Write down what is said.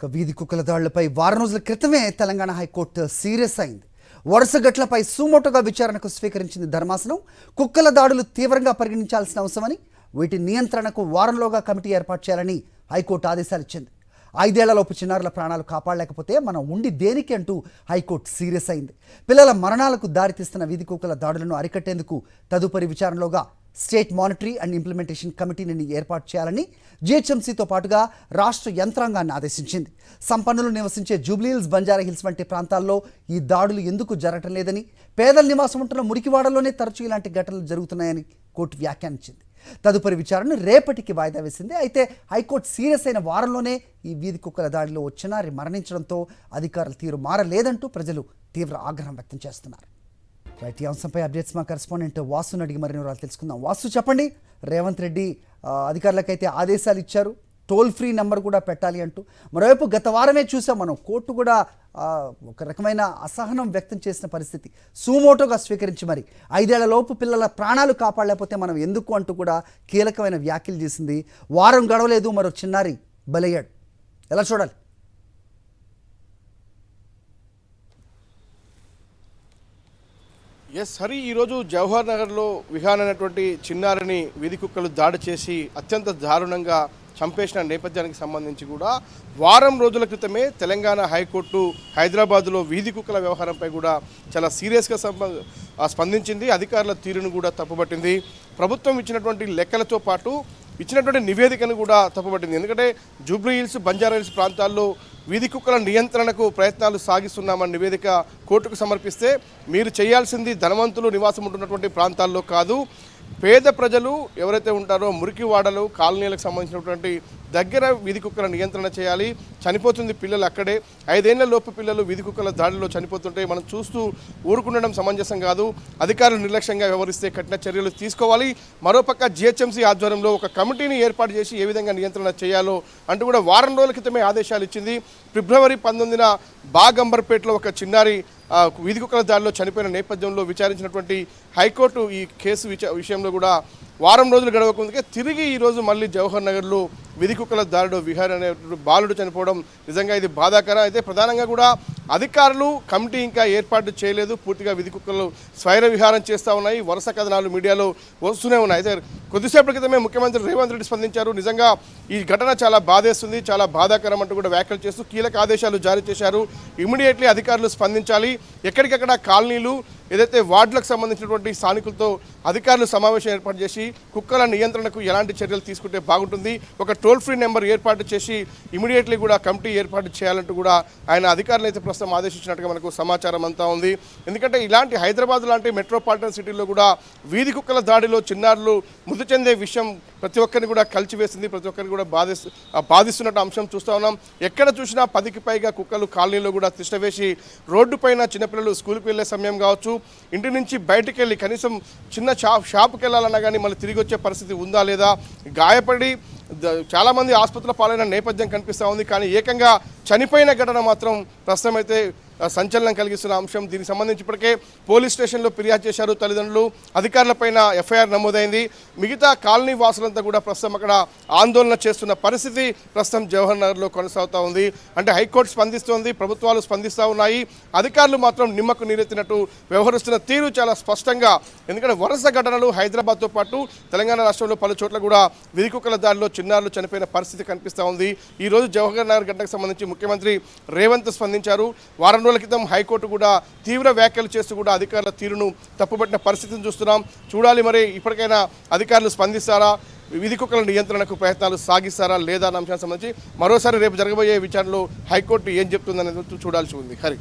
వీధి కుక్కల దాడులపై వారం రోజుల క్రితమే తెలంగాణ హైకోర్టు సీరియస్ అయింది. వరుస గట్లపై సుమోటోగా విచారణకు స్వీకరించింది ధర్మాసనం. కుక్కల దాడులు తీవ్రంగా పరిగణించాల్సిన అవసరమని, వీటి నియంత్రణకు వారంలోగా కమిటీ ఏర్పాటు చేయాలని హైకోర్టు ఆదేశాలు ఇచ్చింది. 5 ఏళ్లలోపు చిన్నారుల ప్రాణాలు కాపాడలేకపోతే మనం ఉండి దేనికి అంటూ హైకోర్టు సీరియస్ అయింది. పిల్లల మరణాలకు దారితీస్తున్న వీధి కుక్కల దాడులను అరికట్టేందుకు తదుపరి విచారణలోగా స్టేట్ మానిటరీ అండ్ ఇంప్లిమెంటేషన్ కమిటీని ఏర్పాటు చేయాలని జీహెచ్ఎంసీతో పాటుగా రాష్ట్ర యంత్రాంగాన్ని ఆదేశించింది. సంపన్నులు నివసించే జూబ్లీహిల్స్, బంజారాహిల్స్ వంటి ప్రాంతాల్లో ఈ దాడులు ఎందుకు జరగటం లేదని, పేదల నివాసం ఉంటున్న మురికివాడలోనే తరచూ ఇలాంటి ఘటనలు జరుగుతున్నాయని కోర్టు వ్యాఖ్యానించింది. తదుపరి విచారణను రేపటికి వాయిదా వేసింది. అయితే హైకోర్టు సీరియస్ అయిన వారంలోనే ఈ వీధి కుక్కల దాడిలో ఓ చిన్నారి మరణించడంతో అధికారుల తీరు మారలేదంటూ ప్రజలు తీవ్ర ఆగ్రహం వ్యక్తం చేస్తున్నారు. రైట్, ఈ అంశంపై అప్డేట్స్ మా కరెస్పాండెంట్ వాసుని అడిగి మరిన్ని వివరాలు తెలుసుకుందాం. వాసు, చెప్పండి. రేవంత్ రెడ్డి అధికారులకైతే ఆదేశాలు ఇచ్చారు, టోల్ ఫ్రీ నెంబర్ కూడా పెట్టాలి అంటూ. మరోవైపు గత వారమే చూసాం మనం, కోర్టు కూడా ఒక రకమైన అసహనం వ్యక్తం చేసిన పరిస్థితి. సుమోటోగా స్వీకరించి మరి 5 ఏళ్లలోపు పిల్లల ప్రాణాలు కాపాడలేకపోతే మనం ఎందుకు అంటూ కూడా కీలకమైన వ్యాఖ్యలు చేసింది. వారం గడవలేదు, మరో చిన్నారి బలయ్యాడు. ఎలా చూడాలి? ఎస్ హరి, ఈరోజు జవహర్ నగర్లో విహాన్ అనేటువంటి చిన్నారిని వీధి కుక్కలు దాడి చేసి అత్యంత దారుణంగా చంపేసిన నేపథ్యానికి సంబంధించి కూడా వారం రోజుల క్రితమే తెలంగాణ హైకోర్టు హైదరాబాద్లో వీధి కుక్కల వ్యవహారంపై కూడా చాలా సీరియస్గా స్పందించింది. అధికారుల తీరును కూడా తప్పుపట్టింది. ప్రభుత్వం ఇచ్చినటువంటి లెక్కలతో పాటు ఇచ్చినటువంటి నివేదికను కూడా తప్పుపట్టింది. ఎందుకంటే జూబ్లీహిల్స్, బంజారాహిల్స్ ప్రాంతాల్లో వీధి కుక్కల నియంత్రణకు ప్రయత్నాలు సాగిస్తున్నామని నివేదిక కోర్టుకు సమర్పిస్తే, మీరు చేయాల్సింది ధనవంతులు నివాసం ఉంటున్నటువంటి ప్రాంతాల్లో కాదు, పేద ప్రజలు ఎవరైతే ఉంటారో మురికివాడలు, కాలనీలకు సంబంధించినటువంటి దగ్గర వీధి కుక్కల నియంత్రణ చేయాలి. చనిపోతుంది పిల్లలు అక్కడే. 5 ఏళ్ల లోపు పిల్లలు వీధి కుక్కల దాడిలో చనిపోతుంటే మనం చూస్తూ ఊరుకుండడం సమంజసం కాదు. అధికారులు నిర్లక్ష్యంగా వ్యవహరిస్తే కఠిన చర్యలు తీసుకోవాలి. మరోపక్క జీహెచ్ఎంసీ ఆధ్వర్యంలో ఒక కమిటీని ఏర్పాటు చేసి ఏ విధంగా నియంత్రణ చేయాలో అంటూ కూడా వారం రోజుల క్రితమే ఆదేశాలు ఇచ్చింది. ఫిబ్రవరి 19న బాగంబర్పేటలో ఒక చిన్నారి వీధి కుక్కల దాడిలో చనిపోయిన నేపథ్యంలో విచారించినటువంటి హైకోర్టు ఈ కేసు విషయంలో కూడా వారం రోజులు గడవకుందుకే తిరిగి ఈరోజు మళ్ళీ జవహర్ నగర్లో వీధి కుక్కల దాడిలో విహార్ అనే బాలుడు చనిపోవడం నిజంగా ఇది బాధాకరం. అయితే ప్రధానంగా కూడా అధికారులు కమిటీ ఇంకా ఏర్పాటు చేయలేదు. పూర్తిగా వీధి కుక్కలు స్వైర విహారం చేస్తూ ఉన్నాయి. వరుస కథనాలు మీడియాలో వస్తూనే ఉన్నాయి. అయితే కొద్దిసేపటి క్రితమే ముఖ్యమంత్రి రేవంత్ రెడ్డి స్పందించారు. నిజంగా ఈ ఘటన చాలా బాధేస్తుంది, చాలా బాధాకరం అంటూ కూడా వ్యాఖ్యలు చేస్తూ కీలక ఆదేశాలు జారీ చేశారు. ఇమీడియట్లీ అధికారులు స్పందించాలి. ఎక్కడికక్కడ కాలనీలు, ఏదైతే వార్డులకు సంబంధించినటువంటి స్థానికులతో అధికారులు సమావేశం ఏర్పాటు చేసి కుక్కల నియంత్రణకు ఎలాంటి చర్యలు తీసుకుంటే బాగుంటుంది, ఒక టోల్ ఫ్రీ నెంబర్ ఏర్పాటు చేసి ఇమీడియట్లీ కూడా కమిటీ ఏర్పాటు చేయాలంటూ కూడా ఆయన అధికారులు అయితే ప్రస్తుతం ఆదేశించినట్టుగా మనకు సమాచారం అంతా ఉంది. ఎందుకంటే ఇలాంటి హైదరాబాద్ లాంటి మెట్రోపాలిటన్ సిటీలో కూడా వీధి కుక్కల దాడిలో చిన్నారులు మృతి చెందే విషయం ప్రతి ఒక్కరిని కూడా కలిచివేసింది. ప్రతి ఒక్కరిని కూడా బాధిస్తున్నట్టు అంశం చూస్తూ ఉన్నాం. ఎక్కడ చూసినా 10కి పైగా కుక్కలు కాలనీలో కూడా తిష్టవేసి రోడ్డు పైన చిన్నపిల్లలు స్కూల్కి వెళ్ళే సమయం కావచ్చు, ఇంటి నుంచి బయటికి వెళ్ళి కనీసం చిన్న షాప్కి వెళ్ళాలన్నా కానీ మళ్ళీ తిరిగి వచ్చే పరిస్థితి ఉందా లేదా, గాయపడి చాలామంది ఆసుపత్రుల పాలైన నేపథ్యం కనిపిస్తూ ఉంది. కానీ ఏకంగా చనిపోయిన ఘటన మాత్రం ప్రస్తుతం అయితే సంచలనం కలిగిస్తున్న అంశం. దీనికి సంబంధించి ఇప్పటికే పోలీస్ స్టేషన్లో ఫిర్యాదు చేశారు తల్లిదండ్రులు. అధికారులపైన ఎఫ్ఐఆర్ నమోదైంది. మిగతా కాలనీ వాసులంతా కూడా ప్రస్తుతం అక్కడ ఆందోళన చేస్తున్న పరిస్థితి ప్రస్తుతం జవహర్ నగర్లో కొనసాగుతూ ఉంది. అంటే హైకోర్టు స్పందిస్తోంది, ప్రభుత్వాలు స్పందిస్తూ ఉన్నాయి. అధికారులు మాత్రం నిమ్మకు నీరెత్తినట్టు వ్యవహరిస్తున్న తీరు చాలా స్పష్టంగా. ఎందుకంటే వరుస ఘటనలు హైదరాబాద్తో పాటు తెలంగాణ రాష్ట్రంలో పలు చోట్ల కూడా వీధి కుక్కల దాడిలో చిన్నారులు చనిపోయిన పరిస్థితి కనిపిస్తూ ఉంది. ఈరోజు జవహర్ నగర్ ఘటనకు సంబంధించి ముఖ్యమంత్రి రేవంత్ స్పందించారు. వారం రోజుల క్రితం హైకోర్టు కూడా తీవ్ర వ్యాఖ్యలు చేస్తూ కూడా అధికారుల తీరును తప్పుపట్టిన పరిస్థితిని చూస్తున్నాం. చూడాలి మరి ఇప్పటికైనా అధికారులు స్పందిస్తారా, వీధి కుక్కల నియంత్రణకు ప్రయత్నాలు సాగిస్తారా లేదా అన్న అంశానికి సంబంధించి మరోసారి రేపు జరగబోయే విచారణలో హైకోర్టు ఏం చెప్తుందనేది చూడాల్సి ఉంది. హరి.